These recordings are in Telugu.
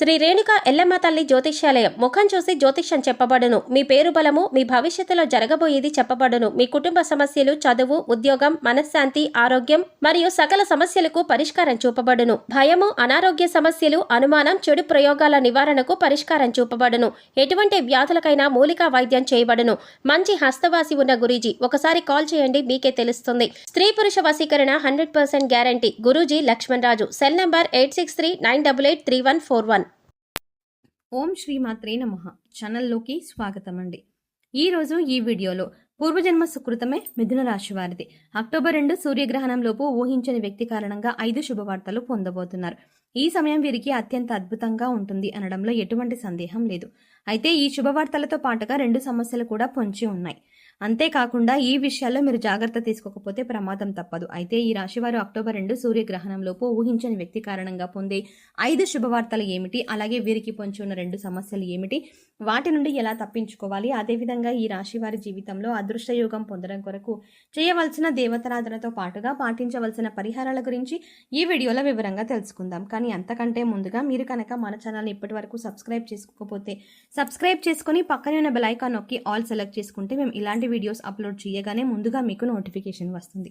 శ్రీ రేణుక ఎల్లమ్మ తల్లి జ్యోతిష్యాలయం ముఖం చూసి జ్యోతిష్యం చెప్పబడును. మీ పేరు బలము, మీ భవిష్యత్తులో జరగబోయేది చెప్పబడును. మీ కుటుంబ సమస్యలు, చదువు, ఉద్యోగం, మనశ్శాంతి, ఆరోగ్యం మరియు సకల సమస్యలకు పరిష్కారం చూపబడును. భయము, అనారోగ్య సమస్యలు, అనుమానం, చెడు ప్రయోగాల నివారణకు పరిష్కారం చూపబడును. ఎటువంటి వ్యాధులకైనా మూలికా వైద్యం చేయబడును. మంచి హస్తవాసి ఉన్న గురూజీ, ఒకసారి కాల్ చేయండి, మీకే తెలుస్తుంది. స్త్రీ పురుష వశీకరణ 100% గ్యారంటీ. గురూజీ లక్ష్మణ్ రాజు. Cell number 8639883141. ఓం శ్రీమాత్రే నమః. ఛానల్లోకి స్వాగతం అండి. ఈరోజు ఈ వీడియోలో పూర్వజన్మ సుకృతమే మిథున రాశి వారిది. అక్టోబర్ 2 సూర్యగ్రహణంలోపు ఊహించని వ్యక్తి కారణంగా 5 శుభవార్తలు పొందబోతున్నారు. ఈ సమయం వీరికి అత్యంత అద్భుతంగా ఉంటుంది అనడంలో ఎటువంటి సందేహం లేదు. అయితే ఈ శుభవార్తలతో పాటుగా 2 సమస్యలు కూడా పొంచి ఉన్నాయి. అంతేకాకుండా ఈ విషయాల్లో మీరు జాగ్రత్త తీసుకోకపోతే ప్రమాదం తప్పదు. అయితే ఈ రాశివారు అక్టోబర్ 2 సూర్యగ్రహణంలోపు ఊహించని వ్యక్తి కారణంగా పొందే 5 శుభవార్తలు ఏమిటి, అలాగే వీరికి పొంచి ఉన్న 2 సమస్యలు ఏమిటి, వాటి నుండి ఎలా తప్పించుకోవాలి, అదేవిధంగా ఈ రాశి వారి జీవితంలో అదృష్టయోగం పొందడం కొరకు చేయవలసిన దేవతారాధనతో పాటుగా పాటించవలసిన పరిహారాల గురించి ఈ వీడియోలో వివరంగా తెలుసుకుందాం. కానీ అంతకంటే ముందుగా మీరు కనుక మన ఛానల్ని ఇప్పటి వరకు సబ్స్క్రైబ్ చేసుకోకపోతే సబ్స్క్రైబ్ చేసుకుని పక్కనే ఉన్న బెల్ ఐకాన్ నొక్కి ఆల్ సెలెక్ట్ చేసుకుంటే మేము ఇలాంటి వీడియోస్ అప్లోడ్ చేయగానే ముందుగా మీకు నోటిఫికేషన్ వస్తుంది.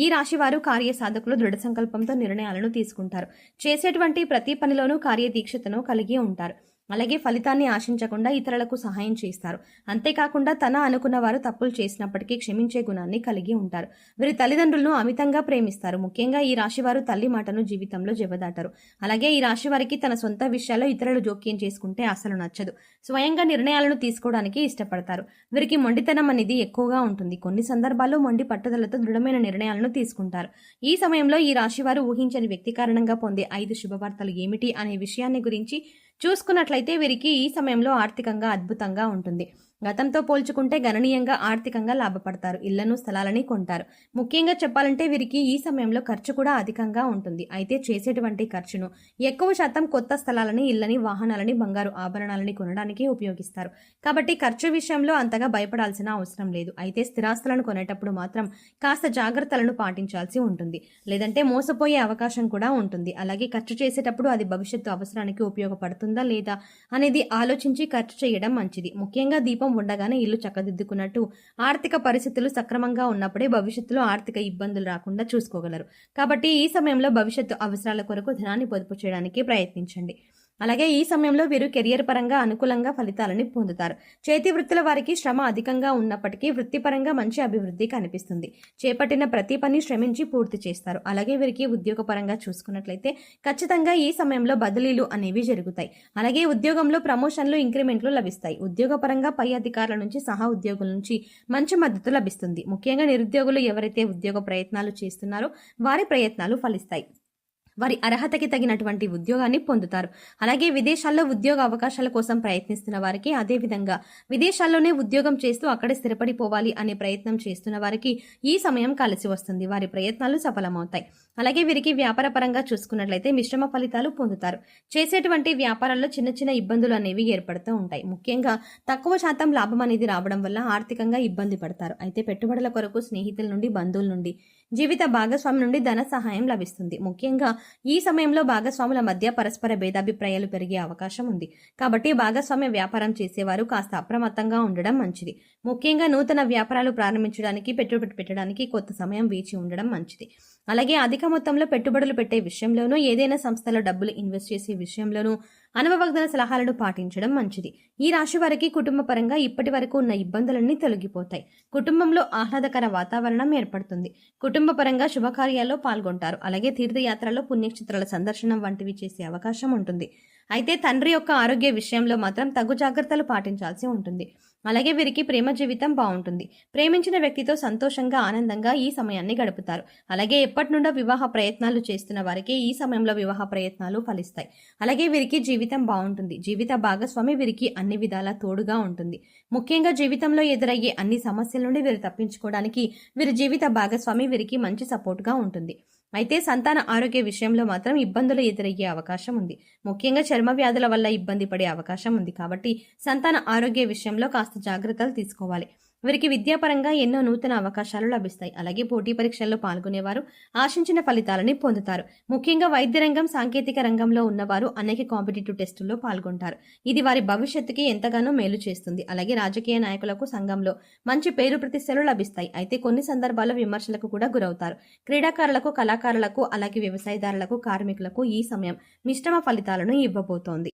ఈ రాశి వారు కార్య సాధకులు దృఢ సంకల్పంతో నిర్ణయాలను తీసుకుంటారు. చేసేటువంటి ప్రతి పనిలోనూ కార్యదీక్షతను కలిగి ఉంటారు. అలాగే ఫలితాన్ని ఆశించకుండా ఇతరులకు సహాయం చేస్తారు. అంతేకాకుండా తన అనుకున్న వారు తప్పులు చేసినప్పటికీ క్షమించే గుణాన్ని కలిగి ఉంటారు. వీరి తల్లిదండ్రులను అమితంగా ప్రేమిస్తారు. ముఖ్యంగా ఈ రాశి వారు తల్లి మాటను జీవితంలో జవదాటారు. అలాగే ఈ రాశి వారికి తన సొంత విషయాల్లో ఇతరులు జోక్యం చేసుకుంటే అసలు నచ్చదు. స్వయంగా నిర్ణయాలను తీసుకోవడానికి ఇష్టపడతారు. వీరికి మొండితనం అనేది ఎక్కువగా ఉంటుంది. కొన్ని సందర్భాల్లో మొండి పట్టుదలతో దృఢమైన నిర్ణయాలను తీసుకుంటారు. ఈ సమయంలో ఈ రాశి వారు ఊహించని వ్యక్తి కారణంగా పొందే 5 శుభవార్తలు ఏమిటి అనే విషయాన్ని గురించి చూసుకున్నట్లయితే వీరికి ఈ సమయంలో ఆర్థికంగా అద్భుతంగా ఉంటుంది. గతంతో పోల్చుకుంటే గణనీయంగా ఆర్థికంగా లాభపడతారు. ఇళ్లను, స్థలాలని కొంటారు. ముఖ్యంగా చెప్పాలంటే వీరికి ఈ సమయంలో ఖర్చు కూడా అధికంగా ఉంటుంది. అయితే చేసేటువంటి ఖర్చును ఎక్కువ శాతం కొత్త స్థలాలని, ఇళ్లని, వాహనాలని, బంగారు ఆభరణాలని కొనడానికి ఉపయోగిస్తారు. కాబట్టి ఖర్చు విషయంలో అంతగా భయపడాల్సిన అవసరం లేదు. అయితే స్థిరాస్తులను కొనేటప్పుడు మాత్రం కాస్త జాగ్రత్తలను పాటించాల్సి ఉంటుంది. లేదంటే మోసపోయే అవకాశం కూడా ఉంటుంది. అలాగే ఖర్చు చేసేటప్పుడు అది భవిష్యత్తు అవసరానికి ఉపయోగపడుతుందా లేదా అనేది ఆలోచించి ఖర్చు చేయడం మంచిది. ముఖ్యంగా దీపం ఉండగానే ఇల్లు చక్కదిద్దుకున్నట్టు ఆర్థిక పరిస్థితులు సక్రమంగా ఉన్నప్పుడే భవిష్యత్తులో ఆర్థిక ఇబ్బందులు రాకుండా చూసుకోగలరు. కాబట్టి ఈ సమయంలో భవిష్యత్తు అవసరాల కొరకు ధనాన్ని పొదుపు చేయడానికి ప్రయత్నించండి. అలాగే ఈ సమయంలో వీరు కెరియర్ పరంగా అనుకూలంగా ఫలితాలని పొందుతారు. చేతి వృత్తుల వారికి శ్రమ అధికంగా ఉన్నప్పటికీ వృత్తిపరంగా మంచి అభివృద్ధి కనిపిస్తుంది. చేపట్టిన ప్రతి పని శ్రమించి పూర్తి చేస్తారు. అలాగే వీరికి ఉద్యోగపరంగా చూసుకున్నట్లయితే ఖచ్చితంగా ఈ సమయంలో బదిలీలు అనేవి జరుగుతాయి. అలాగే ఉద్యోగంలో ప్రమోషన్లు, ఇంక్రిమెంట్లు లభిస్తాయి. ఉద్యోగపరంగా పై అధికారుల నుంచి, సహా ఉద్యోగుల నుంచి మంచి మద్దతు లభిస్తుంది. ముఖ్యంగా నిరుద్యోగులు ఎవరైతే ఉద్యోగ ప్రయత్నాలు చేస్తున్నారో వారి ప్రయత్నాలు ఫలిస్తాయి. వారి అర్హతకి తగినటువంటి ఉద్యోగాన్ని పొందుతారు. అలాగే విదేశాల్లో ఉద్యోగ అవకాశాల కోసం ప్రయత్నిస్తున్న వారికి, అదేవిధంగా విదేశాల్లోనే ఉద్యోగం చేస్తూ అక్కడే స్థిరపడిపోవాలి అనే ప్రయత్నం చేస్తున్న వారికి ఈ సమయం కలిసి వస్తుంది. వారి ప్రయత్నాలు సఫలమవుతాయి. అలాగే వీరికి వ్యాపార పరంగా చూసుకున్నట్లయితే మిశ్రమ ఫలితాలు పొందుతారు. చేసేటువంటి వ్యాపారాల్లో చిన్న చిన్న ఇబ్బందులు అనేవి ఏర్పడుతూ ఉంటాయి. ముఖ్యంగా తక్కువ శాతం లాభం అనేది రావడం వల్ల ఆర్థికంగా ఇబ్బంది పడతారు. అయితే పెట్టుబడుల కొరకు స్నేహితుల నుండి, బంధువుల నుండి, జీవిత భాగస్వామి నుండి ధన సహాయం లభిస్తుంది. ముఖ్యంగా ఈ సమయంలో భాగస్వాముల మధ్య పరస్పర భేదాభిప్రాయాలు పెరిగే అవకాశం ఉంది. కాబట్టి భాగస్వామ్య వ్యాపారం చేసేవారు కాస్త అప్రమత్తంగా ఉండడం మంచిది. ముఖ్యంగా నూతన వ్యాపారాలు ప్రారంభించడానికి, పెట్టుబడి పెట్టడానికి కొత్త సమయం వేచి ఉండడం మంచిది. అలాగే అధిక మొత్తంలో పెట్టుబడులు పెట్టే విషయంలోనూ, ఏదైనా సంస్థలో డబ్బులు ఇన్వెస్ట్ చేసే విషయంలోనూ అనుభవజ్ఞ సలహాలను పాటించడం మంచిది. ఈ రాశి వారికి కుటుంబ పరంగా ఇప్పటి వరకు ఉన్న ఇబ్బందులన్నీ తొలగిపోతాయి. కుటుంబంలో ఆహ్లాదకర వాతావరణం ఏర్పడుతుంది. కుటుంబ పరంగా శుభకార్యాల్లో పాల్గొంటారు. అలాగే తీర్థయాత్రలో, పుణ్యక్షేత్రాల సందర్శనం వంటివి చేసే అవకాశం ఉంటుంది. అయితే తండ్రి యొక్క ఆరోగ్య విషయంలో మాత్రం తగు జాగ్రత్తలు పాటించాల్సి ఉంటుంది. అలాగే వీరికి ప్రేమ జీవితం బాగుంటుంది. ప్రేమించిన వ్యక్తితో సంతోషంగా, ఆనందంగా ఈ సమయాన్ని గడుపుతారు. అలాగే ఎప్పటి నుండో వివాహ ప్రయత్నాలు చేస్తున్న వారికి ఈ సమయంలో వివాహ ప్రయత్నాలు ఫలిస్తాయి. అలాగే వీరికి జీవితం బాగుంటుంది. జీవిత భాగస్వామి వీరికి అన్ని విధాలా తోడుగా ఉంటుంది. ముఖ్యంగా జీవితంలో ఎదురయ్యే అన్ని సమస్యల నుండి వీరు తప్పించుకోవడానికి వీరి జీవిత భాగస్వామి వీరికి మంచి సపోర్ట్గా ఉంటుంది. అయితే సంతాన ఆరోగ్య విషయంలో మాత్రం ఇబ్బందులు ఎదురయ్యే అవకాశం ఉంది. ముఖ్యంగా చర్మ వ్యాధుల వల్ల ఇబ్బంది పడే అవకాశం ఉంది. కాబట్టి సంతాన ఆరోగ్య విషయంలో కాస్త జాగ్రత్తలు తీసుకోవాలి. వీరికి విద్యాపరంగా ఎన్నో నూతన అవకాశాలు లభిస్తాయి. అలాగే పోటీ పరీక్షల్లో పాల్గొనేవారు ఆశించిన ఫలితాలని పొందుతారు. ముఖ్యంగా వైద్య రంగం, సాంకేతిక రంగంలో ఉన్నవారు అనేక కాంపిటేటివ్ టెస్టుల్లో పాల్గొంటారు. ఇది వారి భవిష్యత్తుకి ఎంతగానో మేలు చేస్తుంది. అలాగే రాజకీయ నాయకులకు సంఘంలో మంచి పేరు ప్రతిష్టలు లభిస్తాయి. అయితే కొన్ని సందర్భాల్లో విమర్శలకు కూడా గురవుతారు. క్రీడాకారులకు, కళాకారులకు, అలాగే వ్యవసాయదారులకు, కార్మికులకు ఈ సమయం మిశ్రమ ఫలితాలను ఇవ్వబోతోంది.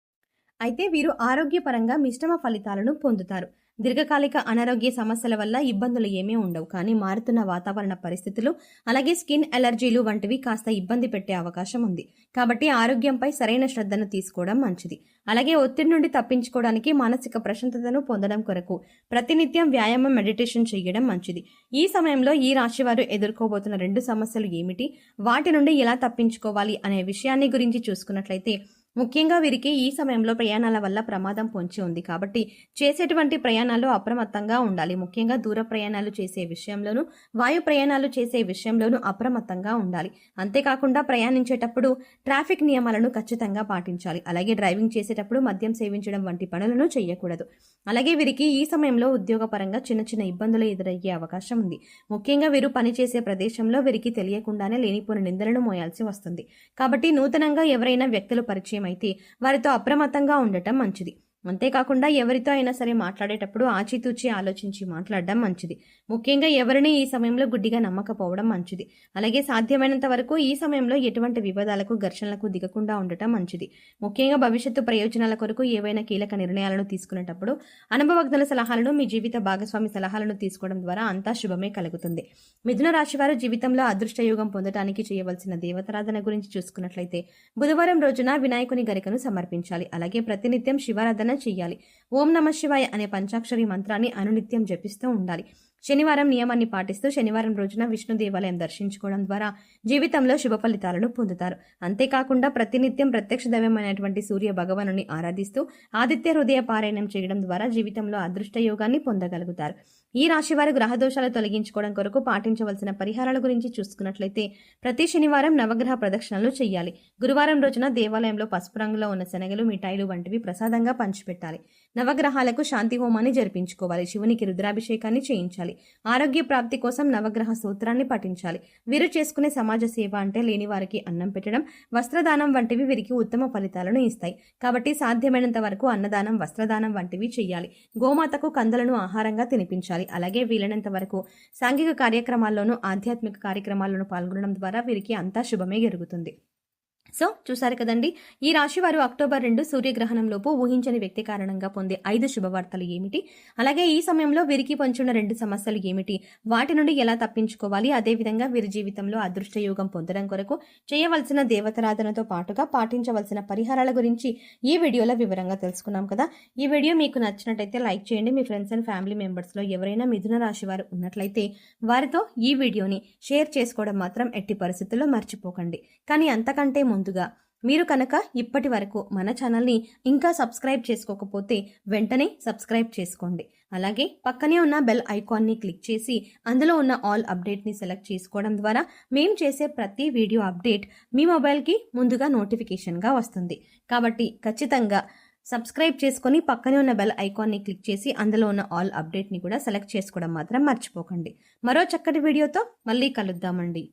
అయితే వీరు ఆరోగ్యపరంగా మిశ్రమ ఫలితాలను పొందుతారు. దీర్ఘకాలిక అనారోగ్య సమస్యల వల్ల ఇబ్బందులు ఏమీ ఉండవు. కానీ మారుతున్న వాతావరణ పరిస్థితులు, అలాగే స్కిన్ అలర్జీలు వంటివి కాస్త ఇబ్బంది పెట్టే అవకాశం ఉంది. కాబట్టి ఆరోగ్యంపై సరైన శ్రద్ధను తీసుకోవడం మంచిది. అలాగే ఒత్తిడి నుండి తప్పించుకోవడానికి మానసిక ప్రశాంతతను పొందడం కొరకు ప్రతినిత్యం వ్యాయామం, మెడిటేషన్ చేయడం మంచిది. ఈ సమయంలో ఈ రాశి వారు ఎదుర్కోబోతున్న 2 సమస్యలు ఏమిటి, వాటి నుండి ఎలా తప్పించుకోవాలి అనే విషయాన్ని గురించి చూసుకున్నట్లయితే, ముఖ్యంగా వీరికి ఈ సమయంలో ప్రయాణాల వల్ల ప్రమాదం పొంచి ఉంది. కాబట్టి చేసేటువంటి ప్రయాణాల్లో అప్రమత్తంగా ఉండాలి. ముఖ్యంగా దూర ప్రయాణాలు చేసే విషయంలోనూ, వాయు ప్రయాణాలు చేసే విషయంలోనూ అప్రమత్తంగా ఉండాలి. అంతేకాకుండా ప్రయాణించేటప్పుడు ట్రాఫిక్ నియమాలను ఖచ్చితంగా పాటించాలి. అలాగే డ్రైవింగ్ చేసేటప్పుడు మద్యం సేవించడం వంటి పనులను చేయకూడదు. అలాగే వీరికి ఈ సమయంలో ఉద్యోగపరంగా చిన్న చిన్న ఇబ్బందులు ఎదురయ్యే అవకాశం ఉంది. ముఖ్యంగా వీరు పనిచేసే ప్రదేశంలో వీరికి తెలియకుండానే లేనిపోని నిందలను మోయాల్సి వస్తుంది. కాబట్టి నూతనంగా ఎవరైనా వ్యక్తులు పరిచయం అయితే వారితో అప్రమత్తంగా ఉండటం మంచిది. అంతేకాకుండా ఎవరితో అయినా సరే మాట్లాడేటప్పుడు ఆచితూచి ఆలోచించి మాట్లాడడం మంచిది. ముఖ్యంగా ఎవరిని ఈ సమయంలో గుడ్డిగా నమ్మకపోవడం మంచిది. అలాగే సాధ్యమైనంత వరకు ఈ సమయంలో ఎటువంటి వివాదాలకు, ఘర్షణలకు దిగకుండా ఉండటం మంచిది. ముఖ్యంగా భవిష్యత్తు ప్రయోజనాల కొరకు ఏవైనా కీలక నిర్ణయాలను తీసుకునేటప్పుడు అనుభవజ్ఞుల సలహాలను, మీ జీవిత భాగస్వామి సలహాలను తీసుకోవడం ద్వారా అంతా శుభమే కలుగుతుంది. మిథున రాశి వారు జీవితంలో అదృష్టయోగం పొందడానికి చేయవలసిన దేవతారాధన గురించి చూసుకున్నట్లయితే, బుధవారం రోజున వినాయకుని గరికను సమర్పించాలి. అలాగే ప్రతినిత్యం శివారాధన చెయ్యాలి. ఓం నమః శివాయ అనే పంచాక్షరి మంత్రాన్ని అనునిత్యం జపిస్తూ ఉండాలి. శనివారం నియమాన్ని పాటిస్తూ శనివారం రోజున విష్ణు దేవాలయం దర్శించుకోవడం ద్వారా జీవితంలో శుభ ఫలితాలను పొందుతారు. అంతేకాకుండా ప్రతినిత్యం ప్రత్యక్ష దైవమైనటువంటి సూర్య భగవానుని ఆరాధిస్తూ ఆదిత్య హృదయ పారాయణం చేయడం ద్వారా జీవితంలో అదృష్ట యోగాన్ని పొందగలుగుతారు. ఈ రాశి వారు గ్రహదోషాలు తొలగించుకోవడం కొరకు పాటించవలసిన పరిహారాల గురించి చూసుకున్నట్లయితే, ప్రతి శనివారం నవగ్రహ ప్రదక్షిణలు చేయాలి. గురువారం రోజున దేవాలయంలో పసుపు రంగులో ఉన్న శనగలు, మిఠాయిలు వంటివి ప్రసాదంగా పంచిపెట్టాలి. నవగ్రహాలకు శాంతి హోమాన్ని జరిపించుకోవాలి. శివునికి రుద్రాభిషేకాన్ని చేయించాలి. ఆరోగ్య ప్రాప్తి కోసం నవగ్రహ సూత్రాన్ని పఠించాలి. వీరు చేసుకునే సమాజ సేవ అంటే లేని వారికి అన్నం పెట్టడం, వస్త్రదానం వంటివి వీరికి ఉత్తమ ఫలితాలను ఇస్తాయి. కాబట్టి సాధ్యమైనంత వరకు అన్నదానం, వస్త్రదానం వంటివి చేయాలి. గోమాతకు కందలను ఆహారంగా తినిపించాలి. అలాగే వీలైనంత వరకు సాంఘిక కార్యక్రమాల్లోనూ, ఆధ్యాత్మిక కార్యక్రమాల్లోనూ పాల్గొనడం ద్వారా వీరికి అంతా శుభమే జరుగుతుంది. సో చూసారు కదండి, ఈ రాశి వారు అక్టోబర్ 2 సూర్యగ్రహణంలోపు ఊహించని వ్యక్తి కారణంగా పొందే 5 శుభవార్తలు ఏమిటి, అలాగే ఈ సమయంలో వీరికి పొంచున్న 2 సమస్యలు ఏమిటి, వాటి నుండి ఎలా తప్పించుకోవాలి, అదేవిధంగా వీరి జీవితంలో అదృష్ట యోగం పొందడం కొరకు చేయవలసిన దేవతారాధనతో పాటుగా పాటించవలసిన పరిహారాల గురించి ఈ వీడియోలో వివరంగా తెలుసుకున్నాం కదా. ఈ వీడియో మీకు నచ్చినట్టయితే లైక్ చేయండి. మీ ఫ్రెండ్స్ అండ్ ఫ్యామిలీ మెంబర్స్లో ఎవరైనా మిథున రాశి వారు ఉన్నట్లయితే వారితో ఈ వీడియోని షేర్ చేసుకోవడం మాత్రం ఎట్టి పరిస్థితుల్లో మర్చిపోకండి. కానీ అంతకంటే ముందుగా మీరు కనుక ఇప్పటి వరకు మన ఛానల్ని ఇంకా సబ్స్క్రైబ్ చేసుకోకపోతే వెంటనే సబ్స్క్రైబ్ చేసుకోండి. అలాగే పక్కనే ఉన్న బెల్ ఐకాన్ని క్లిక్ చేసి అందులో ఉన్న ఆల్ అప్డేట్ని సెలెక్ట్ చేసుకోవడం ద్వారా మేము చేసే ప్రతి వీడియో అప్డేట్ మీ మొబైల్కి ముందుగా నోటిఫికేషన్గా వస్తుంది. కాబట్టి ఖచ్చితంగా సబ్స్క్రైబ్ చేసుకొని పక్కనే ఉన్న బెల్ ఐకాన్ని క్లిక్ చేసి అందులో ఉన్న ఆల్ అప్డేట్ని కూడా సెలెక్ట్ చేసుకోవడం మాత్రం మర్చిపోకండి. మరో చక్కటి వీడియోతో మళ్ళీ కలుద్దామండి.